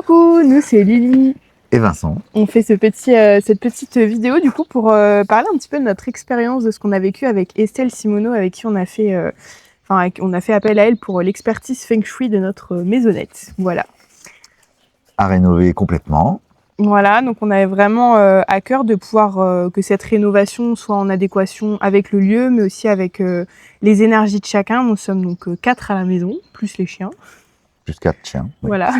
Coucou, nous c'est Lily et Vincent. On fait cette petite vidéo du coup pour parler un petit peu de notre expérience, de ce qu'on a vécu avec Estelle Simoneau, avec qui on a fait, on a fait appel à elle pour l'expertise Feng Shui de notre maisonnette. Voilà. À rénover complètement. Voilà, donc on avait vraiment à cœur de pouvoir que cette rénovation soit en adéquation avec le lieu, mais aussi avec les énergies de chacun. Nous sommes donc 4 à la maison, plus les chiens. Plus 4 chiens. Oui. Voilà.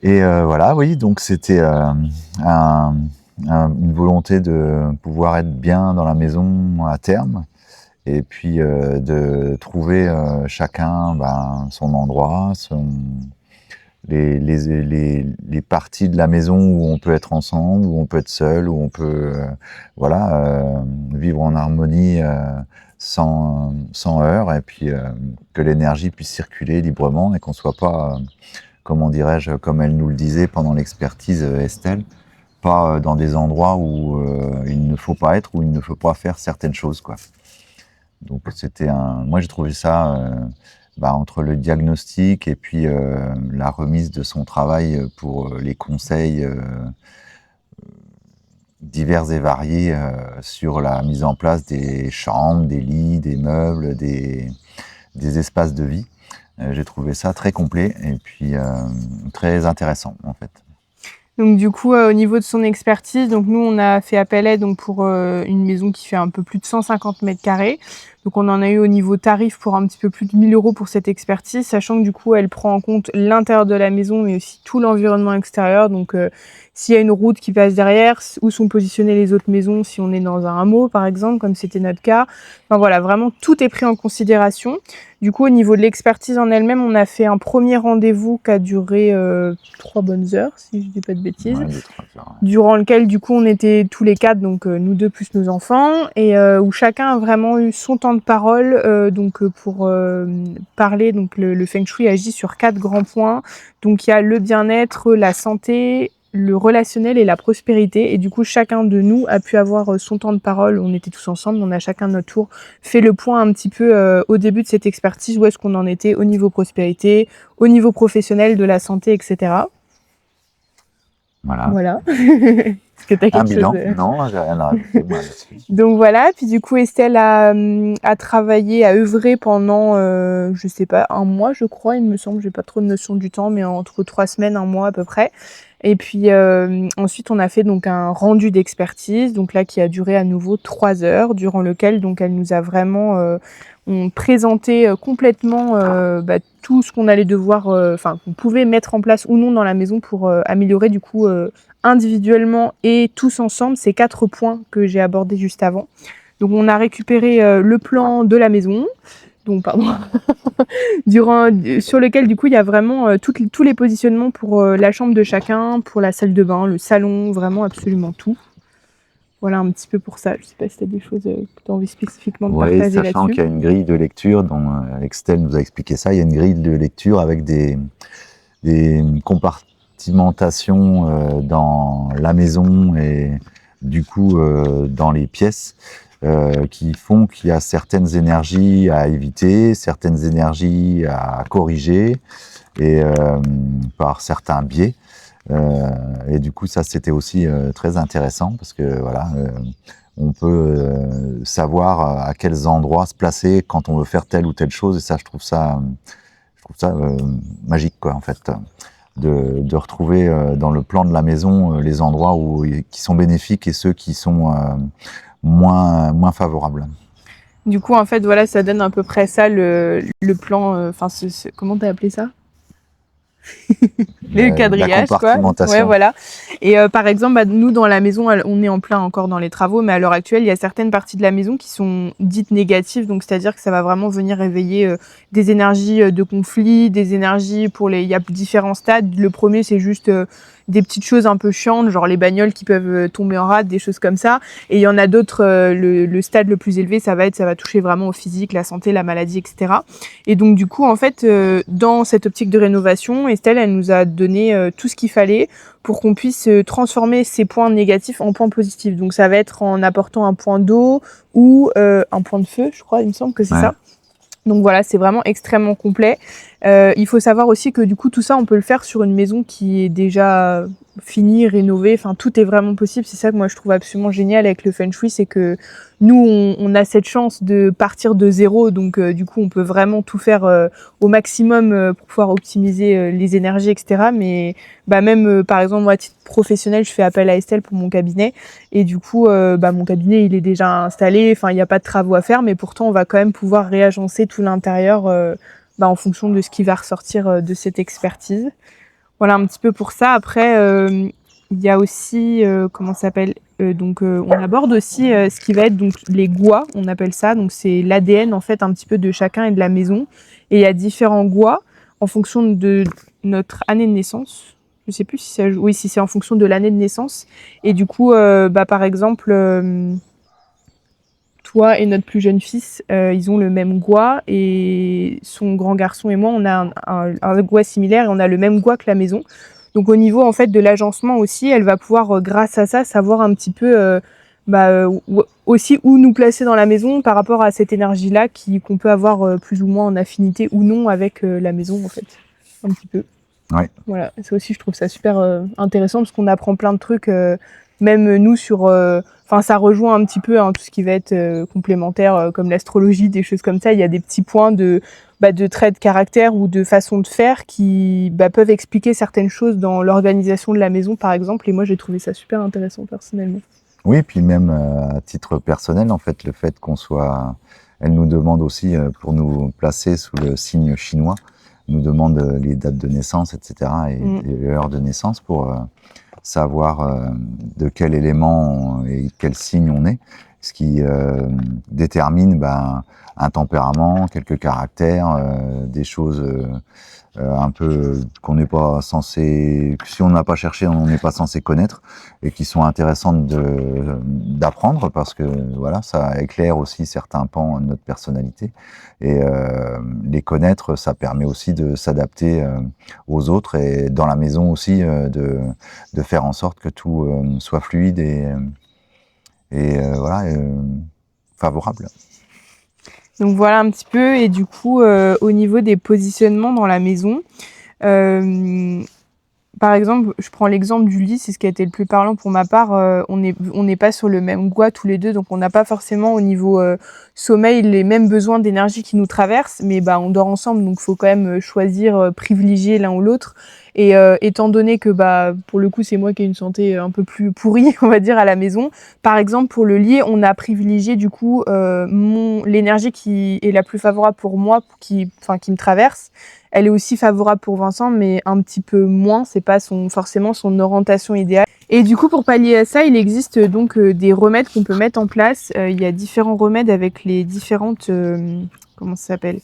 Et voilà, oui, donc c'était une volonté de pouvoir être bien dans la maison à terme, et puis de trouver chacun son endroit, les parties de la maison où on peut être ensemble, où on peut être seul, où on peut vivre en harmonie sans heurts, et puis que l'énergie puisse circuler librement et qu'on soit pas, comment dirais-je, comme elle nous le disait pendant l'expertise, Estelle, pas dans des endroits où il ne faut pas être, où il ne faut pas faire certaines choses, quoi. Donc moi j'ai trouvé ça entre le diagnostic et puis la remise de son travail pour les conseils divers et variés sur la mise en place des chambres, des lits, des meubles, des espaces de vie. J'ai trouvé ça très complet et puis très intéressant en fait. Donc du coup, au niveau de son expertise, donc nous on a fait appel à elle donc pour une maison qui fait un peu plus de 150 mètres carrés. Donc on en a eu au niveau tarif pour un petit peu plus de 1 000 € pour cette expertise, sachant que du coup elle prend en compte l'intérieur de la maison mais aussi tout l'environnement extérieur. Donc s'il y a une route qui passe derrière, où sont positionnées les autres maisons, si on est dans un hameau par exemple, comme c'était notre cas. Enfin voilà, vraiment tout est pris en considération. Du coup, au niveau de l'expertise en elle-même, on a fait un premier rendez-vous qui a duré 3 bonnes heures, si je dis pas de bêtises. Ouais, 2-3 heures, ouais. Durant lequel, du coup, on était tous les 4, donc nous 2 plus nos enfants, et où chacun a vraiment eu son temps de parole, pour parler. Donc le Feng Shui agit sur 4 grands points. Donc il y a le bien-être, la santé, le relationnel et la prospérité, et du coup chacun de nous a pu avoir son temps de parole. On était tous ensemble, on a chacun notre tour fait le point un petit peu au début de cette expertise, où est-ce qu'on en était au niveau prospérité, au niveau professionnel, de la santé, etc. Voilà. Est-ce que t'as quelque bilan chose Non, j'ai rien à rajouter moi là-dessus. Donc voilà, puis du coup Estelle a travaillé, a œuvré pendant, je sais pas, 1 mois je crois, il me semble, j'ai pas trop de notion du temps, mais entre 3 semaines, 1 mois à peu près. Et puis ensuite on a fait donc un rendu d'expertise, donc là qui a duré à nouveau 3 heures, durant lequel donc elle nous a vraiment présenté complètement tout ce qu'on allait devoir, qu'on pouvait mettre en place ou non dans la maison pour améliorer du coup individuellement et tous ensemble ces 4 points que j'ai abordés juste avant. Donc on a récupéré le plan de la maison, donc pardon, sur lequel du coup il y a vraiment tous les positionnements pour la chambre de chacun, pour la salle de bain, le salon, vraiment absolument tout. Voilà un petit peu pour ça. Je sais pas si tu as des choses que tu as envie spécifiquement de partager là-dessus. Sachant qu'il y a une grille de lecture, dont Estelle nous a expliqué ça, il y a une grille de lecture avec des compartimentations dans la maison et du coup dans les pièces qui font qu'il y a certaines énergies à éviter, certaines énergies à corriger et par certains biais. Et du coup, ça c'était aussi très intéressant parce que voilà, on peut savoir à quels endroits se placer quand on veut faire telle ou telle chose. Et ça, je trouve ça magique, quoi, en fait, de retrouver dans le plan de la maison les endroits qui sont bénéfiques et ceux qui sont moins favorables. Du coup, en fait, voilà, ça donne à peu près ça le plan. Comment t'as appelé ça? Le quadrillage, quoi. Ouais, voilà. Et par exemple, nous dans la maison, on est en plein encore dans les travaux, mais à l'heure actuelle, il y a certaines parties de la maison qui sont dites négatives, donc c'est-à-dire que ça va vraiment venir réveiller des énergies de conflit, des énergies il y a différents stades. Le premier, c'est juste des petites choses un peu chiantes, genre les bagnoles qui peuvent tomber en rade, des choses comme ça. Et il y en a d'autres, le stade le plus élevé, ça va toucher vraiment au physique, la santé, la maladie, etc. Et donc du coup, en fait, dans cette optique de rénovation, Estelle, elle nous a donné tout ce qu'il fallait pour qu'on puisse transformer ces points négatifs en points positifs. Donc ça va être en apportant un point d'eau ou un point de feu, je crois, il me semble que c'est ça. Donc voilà, c'est vraiment extrêmement complet. Il faut savoir aussi que du coup, tout ça, on peut le faire sur une maison qui est déjà finie, rénovée. Enfin, tout est vraiment possible. C'est ça que moi, je trouve absolument génial avec le Feng Shui, c'est que nous, on a cette chance de partir de zéro. Donc, du coup, on peut vraiment tout faire au maximum pour pouvoir optimiser les énergies, etc. Mais même, par exemple, moi, à titre professionnel, je fais appel à Estelle pour mon cabinet. Et du coup, mon cabinet, il est déjà installé. Enfin, il n'y a pas de travaux à faire. Mais pourtant, on va quand même pouvoir réagencer tout l'intérieur en fonction de ce qui va ressortir de cette expertise. Voilà un petit peu pour ça. Après, il y a aussi, comment ça s'appelle on aborde aussi ce qui va être donc les guas, on appelle ça. Donc c'est l'ADN en fait un petit peu de chacun et de la maison. Et il y a différents guas en fonction de notre année de naissance. Je sais plus si ça, oui, si c'est en fonction de l'année de naissance. Et du coup, par exemple. Toi et notre plus jeune fils, ils ont le même gua et son grand garçon et moi, on a un gua similaire et on a le même gua que la maison. Donc au niveau en fait de l'agencement aussi, elle va pouvoir grâce à ça savoir un petit peu aussi où nous placer dans la maison par rapport à cette énergie-là qu'on peut avoir plus ou moins en affinité ou non avec la maison en fait, un petit peu. Ouais. Voilà, ça aussi je trouve ça super intéressant parce qu'on apprend plein de trucs, même nous sur ça rejoint un petit peu tout ce qui va être complémentaire comme l'astrologie, des choses comme ça. Il y a des petits points de traits de caractère ou de façon de faire qui peuvent expliquer certaines choses dans l'organisation de la maison, par exemple. Et moi, j'ai trouvé ça super intéressant personnellement. Oui, puis même à titre personnel, en fait, le fait qu'on soit... Elle nous demande aussi, pour nous placer sous le signe chinois, nous demande les dates de naissance, etc. et l'heure de naissance pour savoir de quel élément et quel signe on est, ce qui détermine un tempérament, quelques caractères, des choses un peu qu'on n'est pas censé, si on n'a pas cherché, on n'est pas censé connaître, et qui sont intéressantes d'apprendre parce que voilà, ça éclaire aussi certains pans de notre personnalité, et les connaître, ça permet aussi de s'adapter aux autres, et dans la maison aussi de faire en sorte que tout soit fluide et favorable. Donc voilà un petit peu, et du coup au niveau des positionnements dans la maison, par exemple, je prends l'exemple du lit, c'est ce qui a été le plus parlant pour ma part. On n'est pas sur le même gua tous les deux, donc on n'a pas forcément au niveau sommeil les mêmes besoins d'énergie qui nous traversent, mais on dort ensemble, donc il faut quand même choisir, privilégier l'un ou l'autre. Et étant donné que pour le coup c'est moi qui ai une santé un peu plus pourrie, on va dire, à la maison, par exemple pour le lit, on a privilégié du coup l'énergie qui est la plus favorable pour moi, qui me traverse. Elle est aussi favorable pour Vincent, mais un petit peu moins. C'est pas forcément son orientation idéale. Et du coup, pour pallier à ça, il existe donc des remèdes qu'on peut mettre en place. Il y a différents remèdes avec les différentes... comment ça s'appelle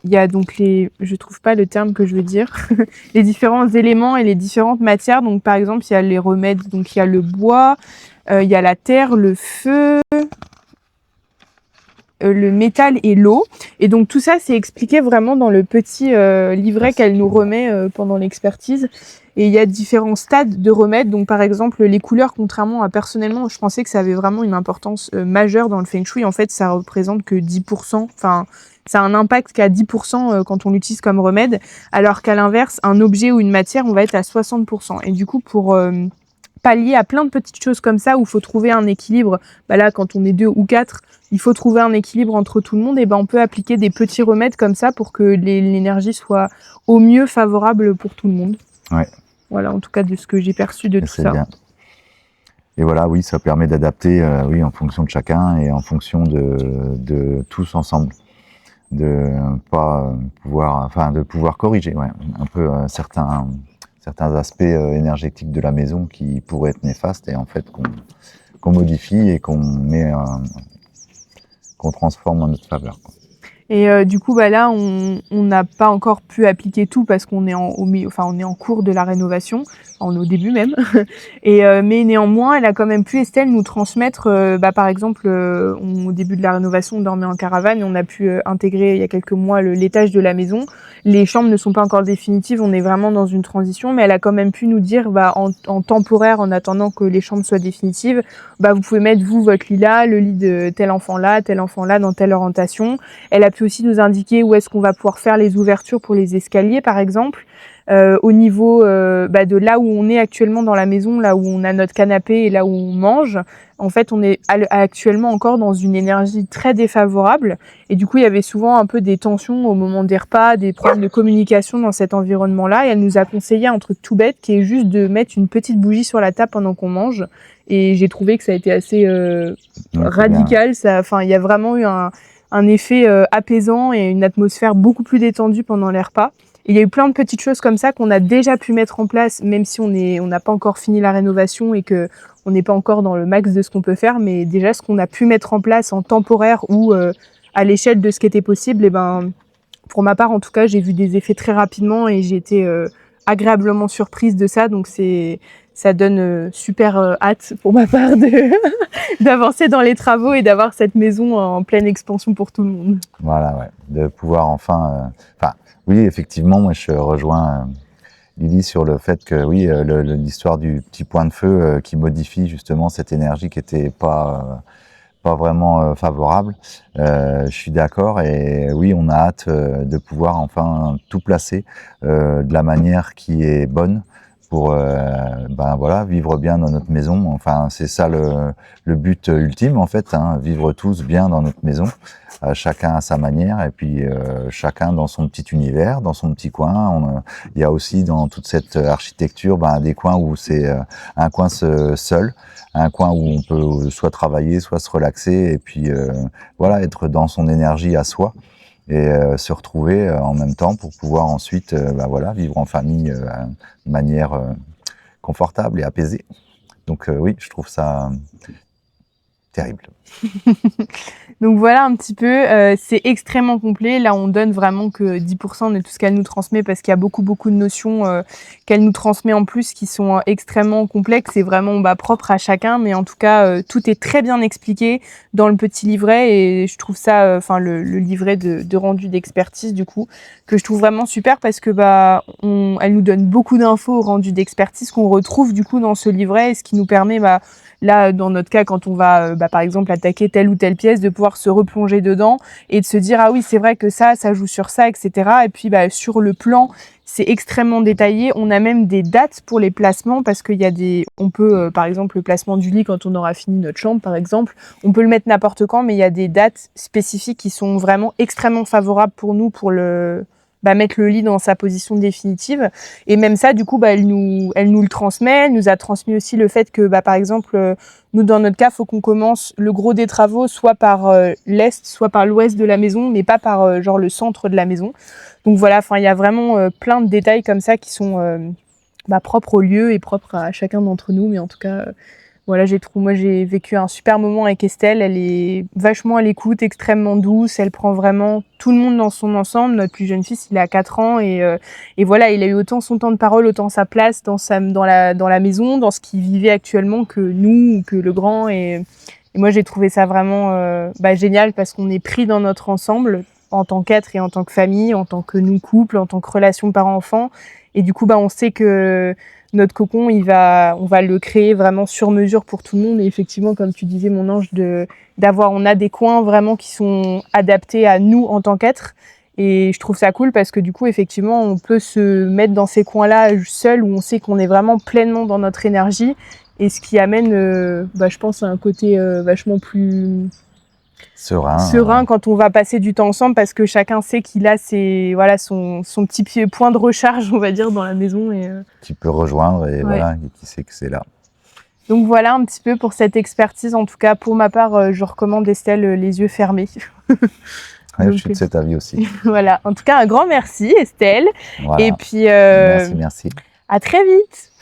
il y a donc je trouve pas le terme que je veux dire, les différents éléments et les différentes matières. Donc par exemple, il y a les remèdes, donc il y a le bois, il y a la terre, le feu, le métal et l'eau. Et donc tout ça, c'est expliqué vraiment dans le petit livret qu'elle nous remet pendant l'expertise. Et il y a différents stades de remèdes. Donc par exemple, les couleurs, contrairement à personnellement, je pensais que ça avait vraiment une importance majeure dans le Feng Shui. En fait, ça représente que 10%. Enfin, ça a un impact qu'à 10% quand on l'utilise comme remède. Alors qu'à l'inverse, un objet ou une matière, on va être à 60%. Et du coup, pour pallier à plein de petites choses comme ça, où il faut trouver un équilibre, là, quand on est 2 ou 4, il faut trouver un équilibre entre tout le monde, et on peut appliquer des petits remèdes comme ça pour que l'énergie soit au mieux favorable pour tout le monde. Ouais. Voilà, en tout cas, de ce que j'ai perçu de tout ça. Bien. Et voilà, oui, ça permet d'adapter en fonction de chacun et en fonction de tous ensemble. De pouvoir corriger un peu certains aspects énergétiques de la maison qui pourraient être néfastes, et en fait qu'on modifie et qu'on transforme en notre faveur, quoi. Et du coup, là, on n'a pas encore pu appliquer tout parce qu'on est on est en cours de la rénovation. On est au début même. Mais néanmoins, elle a quand même pu, Estelle, nous transmettre, par exemple, au début de la rénovation, on dormait en caravane et on a pu intégrer il y a quelques mois l'étage de la maison. Les chambres ne sont pas encore définitives, on est vraiment dans une transition, mais elle a quand même pu nous dire, en temporaire, en attendant que les chambres soient définitives, vous pouvez mettre, vous, votre lit là, le lit de tel enfant là, dans telle orientation. Elle a pu aussi nous indiquer où est-ce qu'on va pouvoir faire les ouvertures pour les escaliers, par exemple. Au niveau de là où on est actuellement dans la maison, là où on a notre canapé et là où on mange, en fait, on est actuellement encore dans une énergie très défavorable. Et du coup, il y avait souvent un peu des tensions au moment des repas, des problèmes de communication dans cet environnement-là. Et elle nous a conseillé un truc tout bête qui est juste de mettre une petite bougie sur la table pendant qu'on mange. Et j'ai trouvé que ça a été assez radical. Il y a vraiment eu un effet apaisant et une atmosphère beaucoup plus détendue pendant les repas. Et il y a eu plein de petites choses comme ça qu'on a déjà pu mettre en place, même si on n'a pas encore fini la rénovation et que on n'est pas encore dans le max de ce qu'on peut faire, mais déjà ce qu'on a pu mettre en place en temporaire ou à l'échelle de ce qui était possible, pour ma part en tout cas, j'ai vu des effets très rapidement et j'ai été agréablement surprise de ça. Donc ça donne super hâte pour ma part d'avancer dans les travaux et d'avoir cette maison en pleine expansion pour tout le monde. Voilà, ouais, de pouvoir enfin... oui, effectivement, moi je rejoins Lily sur le fait que oui, l'histoire du petit point de feu qui modifie justement cette énergie qui était pas vraiment favorable. Je suis d'accord et oui, on a hâte de pouvoir enfin tout placer de la manière qui est bonne pour vivre bien dans notre maison. Enfin, c'est ça le but ultime en fait, vivre tous bien dans notre maison, chacun à sa manière et puis chacun dans son petit univers, dans son petit coin. Il y a aussi dans toute cette architecture des coins où c'est un coin seul, un coin où on peut soit travailler, soit se relaxer et puis être dans son énergie à soi. Et se retrouver en même temps pour pouvoir ensuite vivre en famille de manière confortable et apaisée. Donc oui, je trouve ça terrible. Donc voilà un petit peu, c'est extrêmement complet. Là, on donne vraiment que 10% de tout ce qu'elle nous transmet parce qu'il y a beaucoup de notions qu'elle nous transmet en plus qui sont extrêmement complexes et vraiment propres à chacun. Mais en tout cas, tout est très bien expliqué dans le petit livret et je trouve ça, le livret de rendu d'expertise du coup, que je trouve vraiment super parce que elle nous donne beaucoup d'infos au rendu d'expertise qu'on retrouve du coup dans ce livret et ce qui nous permet là, dans notre cas, quand on va, par exemple, attaquer telle ou telle pièce, de pouvoir se replonger dedans et de se dire, ah oui, c'est vrai que ça joue sur ça, etc. Et puis, sur le plan, c'est extrêmement détaillé. On a même des dates pour les placements parce qu'il y a on peut, par exemple, le placement du lit quand on aura fini notre chambre, par exemple, on peut le mettre n'importe quand, mais il y a des dates spécifiques qui sont vraiment extrêmement favorables pour nous pour mettre le lit dans sa position définitive. Et même ça, du coup, elle nous le transmet. Elle nous a transmis aussi le fait que, par exemple, nous, dans notre cas, il faut qu'on commence le gros des travaux soit par l'est, soit par l'ouest de la maison, mais pas par le centre de la maison. Donc voilà, il y a vraiment plein de détails comme ça qui sont propres au lieu et propres à chacun d'entre nous. Mais en tout cas... Voilà, moi j'ai vécu un super moment avec Estelle, elle est vachement à l'écoute, extrêmement douce, elle prend vraiment tout le monde dans son ensemble. Notre plus jeune fils, il a 4 ans et voilà, il a eu autant son temps de parole, autant sa place dans la maison, dans ce qu'il vivait actuellement que nous, que le grand et moi j'ai trouvé ça vraiment génial parce qu'on est pris dans notre ensemble en tant qu'être et en tant que famille, en tant que nous couple, en tant que relation parent-enfant et du coup on sait que notre cocon, on va le créer vraiment sur mesure pour tout le monde. Et effectivement, comme tu disais, mon ange, on a des coins vraiment qui sont adaptés à nous en tant qu'être. Et je trouve ça cool parce que du coup, effectivement, on peut se mettre dans ces coins-là seul où on sait qu'on est vraiment pleinement dans notre énergie. Et ce qui amène, je pense, à un côté vachement plus serein quand on va passer du temps ensemble parce que chacun sait qu'il a son petit point de recharge, on va dire, dans la maison. Qui peut rejoindre et qui sait que c'est là. Donc voilà un petit peu pour cette expertise. En tout cas, pour ma part, je recommande Estelle les yeux fermés. Ouais, je suis de cet avis aussi. Voilà. En tout cas, un grand merci Estelle. Voilà. Et puis, merci. À très vite.